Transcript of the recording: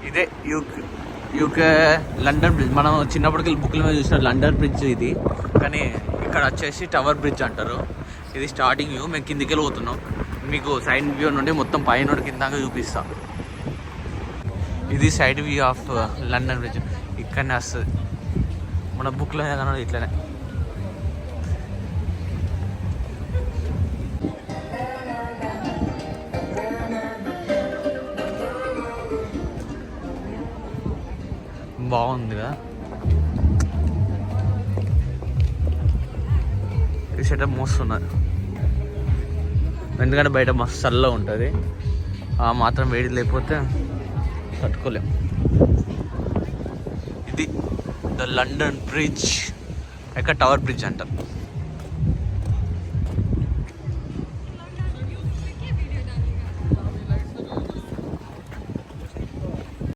ఇదే UK London bridge. మనం చిన్నప్పటికి బుక్ల మీద చూసిన లండన్ బ్రిడ్జ్ ఇది, కానీ ఇక్కడ వచ్చేసి టవర్ బ్రిడ్జ్ అంటారు. ఇది స్టార్టింగ్ వ్యూ. మేము కిందికి వెళ్ళిపోతున్నాం. మీకు సైడ్ వ్యూ నుండి మొత్తం పైన కింద చూపిస్తాం. ఇది side view of London bridge. ఇక్కడనే వస్తుంది. మన బుక్లో కన్నా ఇట్లనే. బాగుంది కదా ఈ సెటప్. మోస్తున్నారు ఎందుకంటే బయట మస్తు చల్లగా ఉంటుంది. మాత్రం వేడి లేకపోతే తట్టుకోలేం. ఇది ద లండన్ బ్రిడ్జ్, ఎక్కడ టవర్ బ్రిడ్జ్ అంటారు.